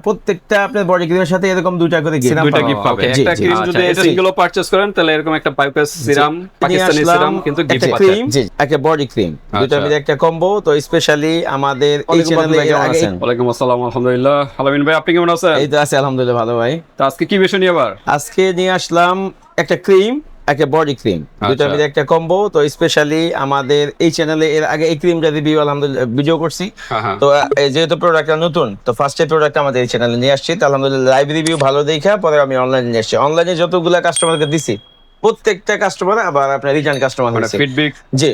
প্রত্যেকটা আপনার বডি ক্রিমের সাথে এরকম দুইটা করে দুইটা গিফট পাবে। একটা ক্রিম যদি এটা সিঙ্গেল পারচেজ করেন তাহলে এরকম একটা পাইপেস সিরাম, পাকিস্তানি সিরাম কিন্তু গিফট পাচ্ছেন। জি, একটা বডি ক্রিম দুইটা মিলে একটা কম্বো। তো স্পেশালি আমাদের এই চ্যানেলে আগে ওয়ালাইকুম আসসালাম, আলহামদুলিল্লাহ। আলামিন ভাই, আপনি কেমন আছেন? এই তো আছে আলহামদুলিল্লাহ, ভালো ভাই। তো আজকে কি বিষয় নিয়ে আবার? আজকে নিয়ে আসলাম একটা ক্রিম, একটা বডি ক্রিম দুইটা মিলে একটা কম্বো। তো স্পেশালি আমাদের এই চ্যানেলে এর আগে এই ক্রিমটা রিভিউ আলহামদুলিল্লাহ ভিডিও করছি। তো যেহেতু প্রোডাক্টটা নতুন, তো ফার্স্ট প্রোডাক্ট আমাদের এই চ্যানেলে নিয়ে আসছি। তো আলহামদুলিল্লাহ লাইভ রিভিউ ভালো দেখা পরে আমি অনলাইনে নিয়ে আসছি। অনলাইনে যতগুলা কাস্টমারকে দিছি প্রত্যেকটা কাস্টমার আবার আপনার রিটার্ন কাস্টমার মানে হয়েছে।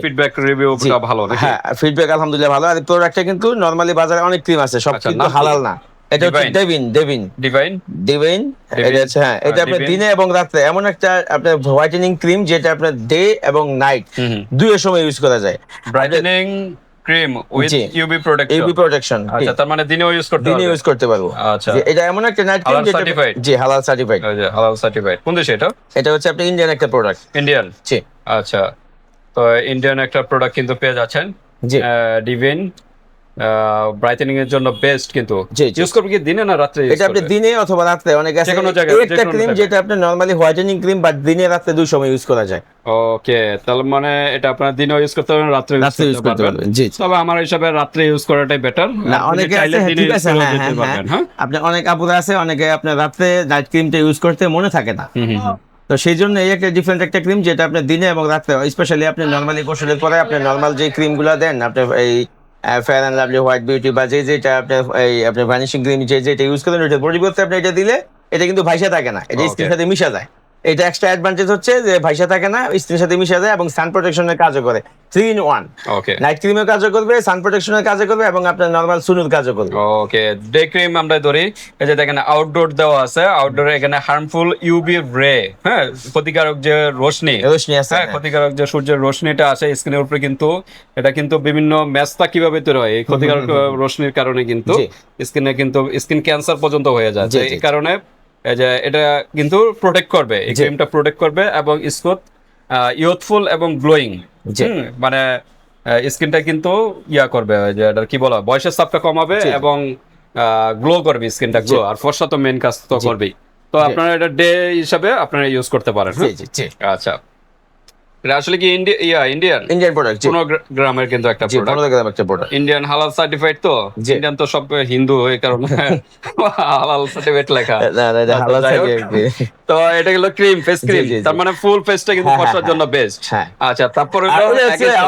ফিডব্যাক রিভিউটা ভালো নাকি? হ্যাঁ, ফিডব্যাক আলহামদুলিল্লাহ ভালো। আর প্রোডাক্টটা কিন্তু নরমালি বাজারে অনেক ক্রিম আছে, সব কিন্তু হালাল না। এটা হচ্ছে ডিভাইন। এটা হচ্ছে এটা আপনার দিনে এবং রাতে এমন একটা আপনার হোয়াইটেনিং ক্রিম যেটা আপনার ডে এবং নাইট দুইয়ের সময় ইউজ করা যায়। Brightening cream with UV protection. আচ্ছা, তার মানে দিনেও ইউজ করতে পারবো। আচ্ছা, এটা এমন একটা নাইট ক্রিম যেটা জি হালাল সার্টিফাইড। হালাল সার্টিফাইড। কোন দেশে এটা? এটা হচ্ছে আপনার ইন্ডিয়ান একটা প্রোডাক্ট। ইন্ডিয়ান? জি। আচ্ছা, তো ইন্ডিয়ান একটা প্রোডাক্ট কিন্তু পেয়ে যাচ্ছেন। জি। ডিভাইন ব্রাইটেনিং এর জন্য বেস্ট। কিন্তু ইউজ করবে কি দিনে না রাতে? এটা আপনি দিনে অথবা রাতে, অনেক আছে একটা ক্রিম যেটা আপনি নরমালি হোয়াইটেনিং ক্রিম বাট দিনে রাতে দুই সময় ইউজ করা যায়। ওকে, তাহলে মানে এটা আপনার দিনে ইউজ করতে পারবেন, রাতে ইউজ করতে পারবেন। জি, তবে আমার হিসাবে রাতে ইউজ করাটাই বেটার। না, অনেকে আছে ঠিক আছে, হ্যাঁ আপনি অনেক আপুরা আছে, অনেকে আপনার রাতে নাইট ক্রিমটা ইউজ করতে মনে থাকে না। তো সেই জন্য এই একটা ডিফারেন্ট একটা ক্রিম যেটা আপনি দিনে এবং রাতে, স্পেশালি আপনি নরমালি গোসলের পরে আপনি নরমাল যে ক্রিমগুলো দেন আপনি এই fair and lovely, white beauty বা যেটা আপনি ভ্যানিশিং ক্রিম যেটা ইউজ করেন ওটা বডি করতে আপনি এটা দিলে এটা কিন্তু ভাইসা থাকে না, এটা স্কিনের সাথে মিশা যায়। এটা এক্সট্রা অ্যাডভান্টেজ হচ্ছে যে ভাইসা থাকে না, স্কিনের সাথে মিশা যায় এবং সান প্রোটেকশনের কাজও করে। 3 in 1। ওকে, নাইট ক্রিমের কাজও করবে, সান প্রোটেকশনের কাজও করবে এবং আপনার নরমাল সুনুর কাজও করবে। ওকে, ডে ক্রিম আমরা ধরি, এই যে দেখেন আউটডোর দেওয়া আছে। আউটডোরে এখানে হার্মফুল ইউভি রে, হ্যাঁ ক্ষতিকারক যে রশ্মি আছে, হ্যাঁ ক্ষতিকারক যে সূর্যের রশ্মিটা আসে স্কিনের উপরে, কিন্তু এটা কিন্তু বিভিন্ন মেস্তা কিভাবে তৈরি হয় এই ক্ষতিকারক রশ্মির কারণে কিন্তু স্কিনে কিন্তু স্কিন ক্যান্সার পর্যন্ত হয়ে যায়। এই কারণে এই যে এটা কিন্তু প্রোটেক্ট করবে, এই ক্রিমটা প্রোটেক্ট করবে এবং স্কিন ইয়ুথফুল এবং গ্লোয়িং, মানে স্কিনটা কিন্তু করবে, যে এটা কি বলা, বয়সের চাপটা কমাবে এবং গ্লো করবে, স্কিনটা গ্লো। আর ফর্সা তো মেইন কাজ তো করবেই। তো আপনারা এটা ডে হিসাবে আপনারা ইউজ করতে পারেন। আচ্ছা, এটা আসলে কি ইন্ডিয়ান প্রোডাক্ট? 15 গ্রামের কিন্তু একটা প্রোডাক্ট, 15 গ্রাম একটা প্রোডাক্ট, ইন্ডিয়ান হালাল সার্টিফাইড। তো ইন্ডিয়ান তো সব হিন্দু, এই কারণে হালাল সার্টিফাইড লেখা। হালাল সার্টিফাইড। তো এটা হলো ক্রিম, ফেস ক্রিম, তার মানে ফুল ফেসটা কিন্তু ফর্সার জন্য বেস্ট। আচ্ছা, তারপরে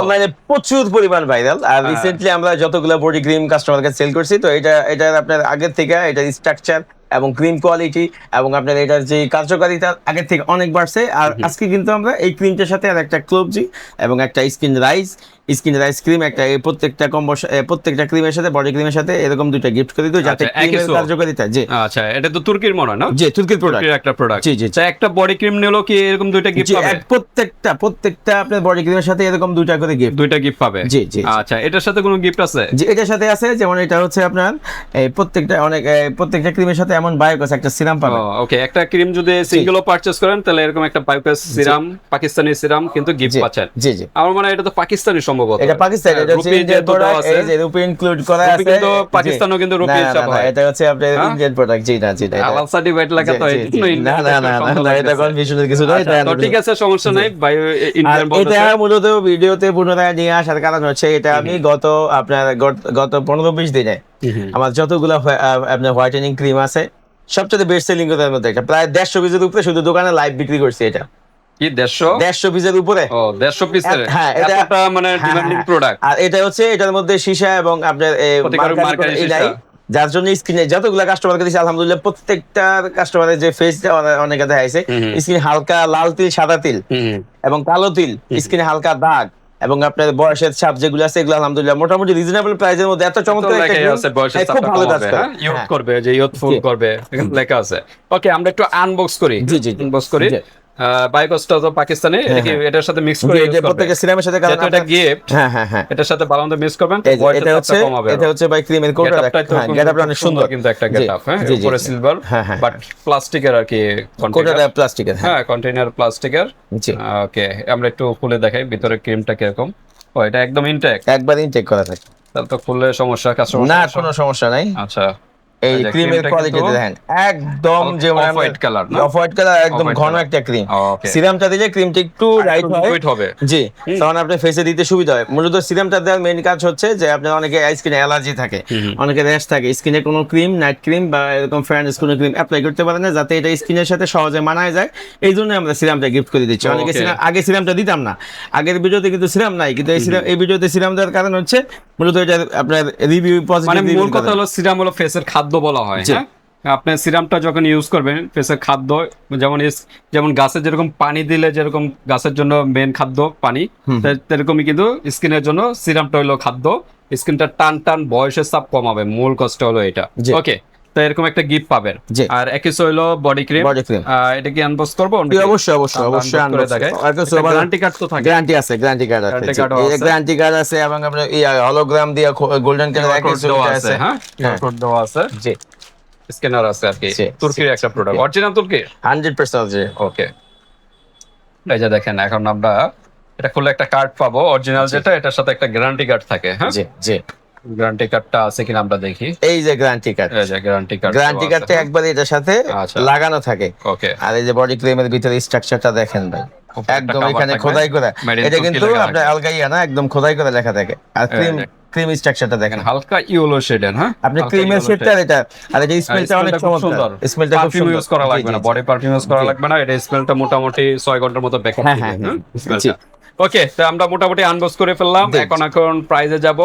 অনলাইনে প্রচুর পরিমাণ ভাইরাল। আর রিসেন্টলি আমরা যতগুলো বডি ক্রিম কাস্টমারকে সেল করছি, তো এটা আপনার আগের থেকে এটা স্ট্রাকচার এবং ক্রিম কোয়ালিটি এবং আপনার এটার যে কার্যকারিতা আগের থেকে অনেক বাড়ছে। আর আজকে কিন্তু আমরা এই ক্রিমটার সাথে আর একটা ক্লোবজি এবং একটা স্কিন রাইস ক্রিম, একটা প্রত্যেকটা কম্বো, প্রত্যেকটা ক্রিমের সাথে বডি ক্রিমের সাথে এরকম দুইটা গিফট করে দিই যাতে ক্রিমের কার্যকারিতা। জি, আচ্ছা, এটা তো তুর্কির মনে হয় না? জি, তুর্কির প্রোডাক্ট, একটা প্রোডাক্ট। জি জি, একটা বডি ক্রিম নিলো কি এরকম দুইটা গিফট পাবে? প্রত্যেকটা আপনার বডি ক্রিমের সাথে এরকম দুইটা গিফট পাবে। জি জি। আচ্ছা, এটার সাথে কোনো গিফট আছে? জি, এটার সাথে আছে, যেমন এটা হচ্ছে আপনার প্রত্যেকটা ক্রিমের সাথে এমন বায়োকস একটা সিরাম পাবে। ওকে, একটা ক্রিম যদি সিঙ্গেলও পারচেজ করেন তাহলে এরকম একটা বায়োকস সিরাম, পাকিস্তানি সিরাম কিন্তু গিফট পাচ্ছেন। জি জি, আমার মনে হয় এটা তো পাকিস্তানি সম্ভবত। এটা পাকিস্তানি, এটা হচ্ছে ইন্ডিয়ান প্রোডাক্ট, এই যে রুপি ইনক্লুড করা আছে, কিন্তু পাকিস্তানও কিন্তু রুপি হিসাব হয়। এটা হচ্ছে আপনার ইন্ডিয়ান প্রোডাক্ট। জি না, জি না, হালাল সার্টিফাইড লেখা তো না, এটা কনফিউশনের কিছু নাই। তো ঠিক আছে, সমস্যা নাই ভাই। ইন্ডিয়ান বলতে এটা মূলত ভিডিওতে পুনরায় নিয়ে আসার কারণ হচ্ছে এটা আমি গত 15-20 দিনে আমার যতগুলো আপনার হোয়াইটেনিং ক্রিম আছে সবচেয়ে বেস্ট সেলিং এর মধ্যে এটা, প্রায় 150 পিসের উপরে শুধু দোকানে লাইভ বিক্রি করছি। এটা কি 150 পিসের উপরে? 150 পিসের? হ্যাঁ, এটা মানে ডিমান্ডিং প্রোডাক্ট। আর এটা হচ্ছে এটার মধ্যে সীসা এবং আপনার মার্কারি সীসা, যার জন্য স্কিনে যতগুলো কাস্টমারকে দিয়েছি আলহামদুলিল্লাহ প্রত্যেকটা কাস্টমারের যে ফেসটা অনেকে দেখাইছে স্কিনে হালকা লাল তিল, সাদা তিল এবং কালো তিল, স্কিনে হালকা দাগ এবং আপনার বয়সের ছাপ যেগুলো আছে এগুলো আলহামদুলিল্লাহ মোটামুটি রিজনেবল প্রাইসের মধ্যে এত চমৎকার একটা খুব ভালো কাজ করে, ইউথ করবে, যে ইউথফুল করবে, এখানে লেখা আছে। ওকে, আমরা একটু আনবক্স করি। জি জি, আনবক্স করি। বায়োকসটা তো পাকিস্তানি, এটা কি এটার সাথে মিক্স করে ইউজ করবে? প্রত্যেকটা সিরামের সাথে, কারণ এটা গিফট। হ্যাঁ, এটার সাথে ভালো মতো মিক্স করবেন, এটা হচ্ছে ভাই ক্রিমের কোডটা, গেটআপটা অনেক সুন্দর কিন্তু একটা গেটআপ। হ্যাঁ, উপরে সিলভার, বাট প্লাস্টিকের আর কি কন্টেইনার, প্লাস্টিকের। হ্যাঁ, কন্টেইনার প্লাস্টিকের। ওকে, আমরা একটু খুলে দেখাই ভিতরে ক্রিমটা কিরকম। ও, এটা একদম ইনটেক, একবার ইনটেক করা থাকে, তাহলে তো খুললে সমস্যা, কাস্টমার না কোনো সমস্যা নাই। আচ্ছা, এই ক্রিমের কোয়ালিটি দেখেন একদম যেমন off white colour, off white colour, একদম ঘন একটা ক্রিম। সিরামটা দিলে ক্রিমটা একটু লাইট হবে, জি, তখন আপনি ফেসে দিতে সুবিধা হয়। মূলত সিরামটা দেওয়ার মেইন কাজ হচ্ছে যে আপনার অনেকে স্কিনে অ্যালার্জি থাকে, অনেকে র্যাশ থাকে, স্কিনে কোনো ক্রিম, নাইট ক্রিম বা এরকম ফেয়ারনেস কোনো ক্রিম অ্যাপ্লাই করতে পারে না, যাতে এটা স্কিনের সাথে সহজে মানায় যায়। এই জন্য আমরা সিরামটা গিফট করে দিচ্ছি। অনেকে আগে সিরামটা দিতাম না, আগের ভিডিওতে কিন্তু সিরাম নাই, কিন্তু এই ভিডিওতে সিরাম দেওয়ার কারণ হচ্ছে মূলত এটা আপনার রিভিউ পজিটিভ। মানে মূল কথা হলো সিরাম হলো ফেসের খাদ্য বলা হয়। হ্যাঁ, আপনি সিরামটা যখন ইউজ করবেন ফেসের খাদ্য, যেমন গাছে যেরকম পানি দিলে যেরকম গাছের জন্য মেন খাদ্য পানি, সেরকমই কিন্তু স্কিনের জন্য সিরামটা হলো খাদ্য। স্কিনটা টান টান বয়সের চাপ কমাবে, মূল কষ্ট হলো এটা। ওকে, তো এরকম একটা গিফট পাবেন। আর একই হলো বডি ক্রিম, এটা কি আনবক্স করবো? অবশ্যই অবশ্যই অবশ্যই আনবক্স করব। গ্যারান্টি কার্ড তো থাকে, গ্যারান্টি আছে, গ্যারান্টি কার্ড আছে, গ্যারান্টি কার্ড আছে, এবং আপনার হলোগ্রাম দিয়ে গোল্ডেন কালার আছে, হ্যাঁ কোড দেওয়া আছে, জি, স্ক্যানার আছে আর কি। তুর্কির একটা প্রোডাক্ট, অরিজিনাল তুর্কি 100%। জি, ওকে, এই যে দেখেন এখন আমরা এটা খুলে একটা কার্ড পাবো অরিজিনাল, যেটা এটার সাথে একটা গ্যারান্টি কার্ড থাকে। হ্যাঁ, জি জি, গ্যারান্টি কার্ডটা আছে কিনা আমরা দেখি। এই যে গ্যারান্টি কার্ড, এই যে গ্যারান্টি কার্ডটা একবারে এটার সাথে লাগানো থাকে। ওকে, আর এই যে বডি ক্রিমের ভিতরে স্ট্রাকচারটা দেখেন ভাই, একদম এখানে খোদাই করা, এটা কিন্তু আপনার আলগাইয়া না, একদম খোদাই করে লেখা থাকে। আর ক্রিম স্ট্রাকচারটা দেখেন, হালকা ইয়েলো শেডের। হ্যাঁ, আপনি ক্রিমের শেডটা এটা, আর এই স্মেলটা অনেক চমৎকার, স্মেলটা খুব সুন্দর। ইউজ করা লাগবে না, বডি পারফিউম ইউজ করা লাগবে না, এটা স্মেলটা মোটামুটি 6 ঘন্টার মতো ব্যাকআপ দিবে। হ্যাঁ, ওকে, তো আমরা মোটামুটি আনবক্স করে ফেললাম। এখন প্রাইজে যাব।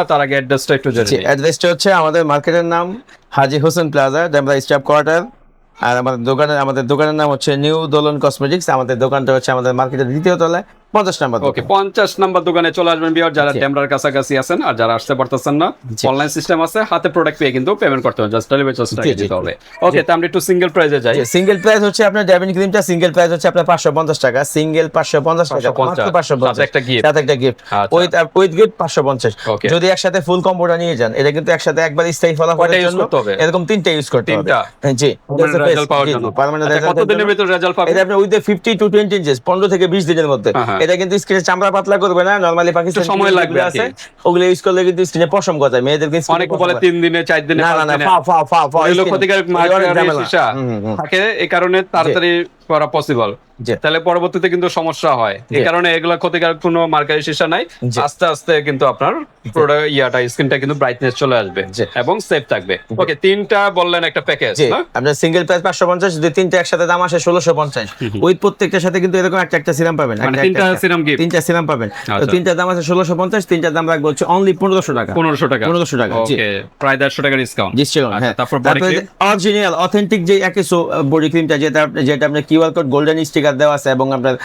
তার আগে অ্যাড্রেসটা একটু জেনে নিই। অ্যাড্রেসটা হচ্ছে আমাদের মার্কেটের নাম Haji Hossain plaza, Demra staff quarter. আর আমাদের দোকানের নাম হচ্ছে নিউ দোলন কসমেটিক্স। আমাদের দোকানটা হচ্ছে আমাদের মার্কেটের 2য় তলায় 50 নাম্বার। ওকে, 50 নাম্বার দোকানে চলে আসবেন বিয়ার, যারা ডেমরার কাছাকাছি আছেন। আর যারা আসতে পারতেছেন না, অনলাইন সিস্টেম আছে, হাতে প্রোডাক্ট পেয়ে কিন্তু পেমেন্ট করতে হবে, জাস্ট ডেলিভারি চার্জটা দিতে হবে। ওকে, তো আমরা একটু সিঙ্গেল প্রাইসে যাই। সিঙ্গেল প্রাইস হচ্ছে আপনার ড্যাভিন ক্রিমটা সিঙ্গেল প্রাইস হচ্ছে আপনার 550 টাকা, সিঙ্গেল 550 টাকা, মাত্র 550, সাথে একটা গিফট, সাথে একটা গিফট উইথ গিফট 550। যদি একসাথে ফুল কম্বোটা নিয়ে যান, এটা কিন্তু একসাথে একবার স্থায়ী ফলাফলের জন্য এরকম 3টা ইউজ করতে হবে। জি, রেজাল্ট পাওয়ার জন্য পার্মানেন্ট রেজাল্ট, কত দিনের ভিতর রেজাল্ট পাবেন? এটা আপনি উইথ 50 to 20 ইঞ্চেস 15 থেকে 20 দিনের মধ্যে। এটা কিন্তু স্কিনের চামড়া পাতলা করবে না, নরমালি পাকিস্তানি সময় লাগবে আছে, ওগুলো ইউজ করলে কিন্তু স্কিনে পশম গজায়, মেয়েদের কিন্তু অনেকে বলে 3 দিনে 4 দিনে, না না না, এগুলো ক্ষতিকারক মার্কার থাকে, এই কারণে তাড়াতাড়ি করা পসিবল, তাহলে পরবর্তীতে কিন্তু সমস্যা হয়। এই কারণে এগুলা ক্ষতিকারক কোনো মার্কারি সীসা নাই, আস্তে আস্তে কিন্তু আপনার প্রোডাক্ট স্কিনটা কিন্তু ব্রাইটনেস চলে আসবে এবং সেফ থাকবে। ওকে, 3টা বললেন একটা প্যাকেজ, আপনার সিঙ্গেল প্রাইস 550, যদি 3টা একসাথে দাম আসে 1650। ওই প্রত্যেকটার সাথে কিন্তু এরকম একটা সিরাম পাবেন, মানে 3টা সিরাম গিফট, 3টা সিরাম পাবেন। তো 3টার দাম আছে 1650, 3টার দাম রাখবো হচ্ছে অনলি 1500 টাকা। 1500 টাকা, 1500 টাকা, জি, ওকে, প্রায় 150 টাকা ডিসকাউন্ট। হ্যাঁ, তারপর বডি ক্রিম অরিজিনাল অথেন্টিক যে একেসো বডি ক্রিমটা, যেটা আপনার কিউআর কোড গোল্ডেন স্টিকার দেওয়া আছে, এবং আপনার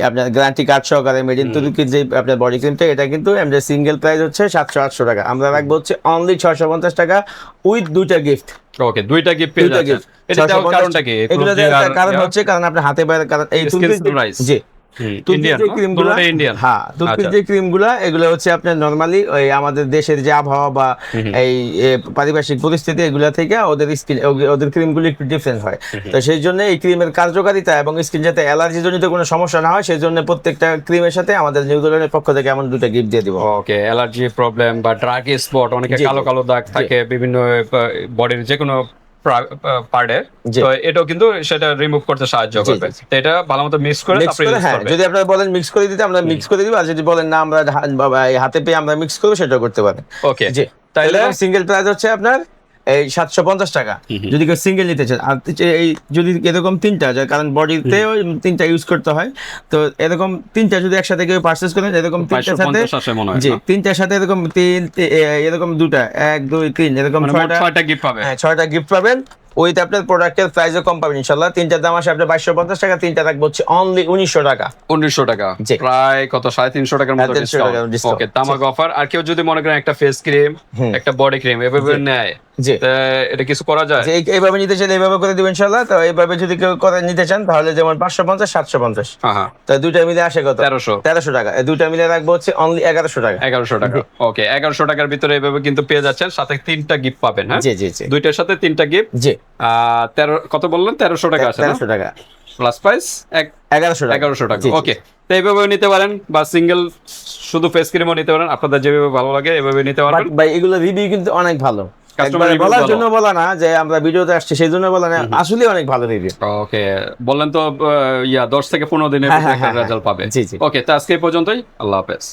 আপনার গ্যারান্টি কার্ড সহকারে মেড ইন তুর্কির যে আপনার বডি ক্রিমটা, এটা কিন্তু আমাদের সিঙ্গেল প্রাইস হচ্ছে 700-800 টাকা, আমরা রাখবো হচ্ছে অনলি 650 টাকা উইথ 2টা গিফট। ওকে, 2টা গিফট পেয়ে যাচ্ছেন। এটা দেওয়ার কারণটা কি? এগুলো দেওয়ার কারণ হচ্ছে কারণ আপনার হাতে বাইরে, কারণ এই তুর্কির, জি, তুর্কির যে ক্রিমগুলো, হ্যাঁ, তুর্কির যে ক্রিমগুলো, এগুলো হচ্ছে আপনার নরমালি ওই আমাদের দেশের যে আবহাওয়া বা এই পারিপার্শ্বিক পরিস্থিতি, এগুলা থেকে ওদের ক্রিমগুলো একটু ডিফারেন্ট হয়। তো সেই জন্য এই ক্রিমের কার্যকারিতা এবং স্কিন যাতে অ্যালার্জি জনিত কোনো সমস্যা না হয়, সেই জন্য প্রত্যেকটা ক্রিমের সাথে আমাদের নিউজিল্যান্ডের পক্ষ থেকে এমন 2টা গিফট দিয়ে দিব। ওকে, অ্যালার্জি প্রবলেম বা ডার্ক স্পট, অনেকে কালো কালো দাগ থাকে বিভিন্ন বডির যে কোনো পার্টে, তো এটাও কিন্তু সেটা রিমুভ করতে সাহায্য করবে। তো এটা ভালোমতো মিক্স করে তারপরে ইউজ করবে। যদি আপনারা বলেন মিক্স করে দিতে, আমরা মিক্স করে দিব, আর যদি বলেন না আমরা হাতে পেয়ে আমরা মিক্স করব, সেটাও করতে পারেন। ওকে, জি, তাহলে সিঙ্গেল প্রাইস হচ্ছে আপনার এই 750 টাকা যদি কেউ সিঙ্গেল নিতে চান। আর এই যদি এরকম 3টা, কারণ বডিতে 3টা ইউজ করতে হয়, তো এরকম 3টা যদি একসাথে কেউ পারচেজ করেন, এরকম 3টার সাথে, জি, 3টার সাথে এরকম এরকম 2টা 1 2 3 এরকম 6টা গিফট পাবেন। হ্যাঁ, 6টা গিফট পাবেন। ওই আপনার প্রোডাক্টের প্রাইসও কম পাবেন ইনশাআল্লাহ। 3টার দাম আসে আপনার 2250 টাকা, 3টা রাখবো হচ্ছে অনলি 1900 টাকা। 1900 টাকা, প্রায় কত 350 টাকার মতো ডিসকাউন্ট। ওকে, তামাক অফার। আর কেউ যদি মনে করেন একটা ফেস ক্রিম, একটা বডি ক্রিম এভাবে নেয়, জি, এটা কিছু করা যায়? এইভাবে নিতে চাইলে এইভাবে করে দিবেন ইনশাআল্লাহ। তো এইভাবে যদি কেউ করে নিতে চান, তাহলে যেমন 550 750, হ্যাঁ, তো 2টা মিলে আসে কত 1300 টাকা। এই 2টা মিলে রাখবো হচ্ছে অনলি 1100 টাকা। 1100 টাকা, ওকে, 1100 টাকার ভিতরে এইভাবে কিন্তু পেয়ে যাচ্ছেন, সাথে 3টা গিফট পাবেন। হ্যাঁ, জি জি জি, 2টার সাথে 3টা গিফট। জি, 13 কত বললেন? 1300 টাকা আছে না? 1300 টাকা প্লাস প্রাইস 1100 টাকা। ওকে, তো এইভাবে নিতে পারেন, বা সিঙ্গেল শুধু ফেস ক্রিমও নিতে পারেন, আপনাদের যেভাবে ভালো লাগে এভাবে নিতে পারেন। ভাই এগুলো রিভিউ কিন্তু অনেক ভালো, কাস্টমার বলার জন্য বলা না যে আমরা ভিডিওতে আসছি সেই জন্য বলা না, আসলে অনেক ভালো রিভিউ। ওকে, বললেন তো 10 থেকে 15 দিনের রেজাল্ট পাবে। জি জি। ওকে, তো আজকে এই পর্যন্তই, আল্লাহ হাফেজ।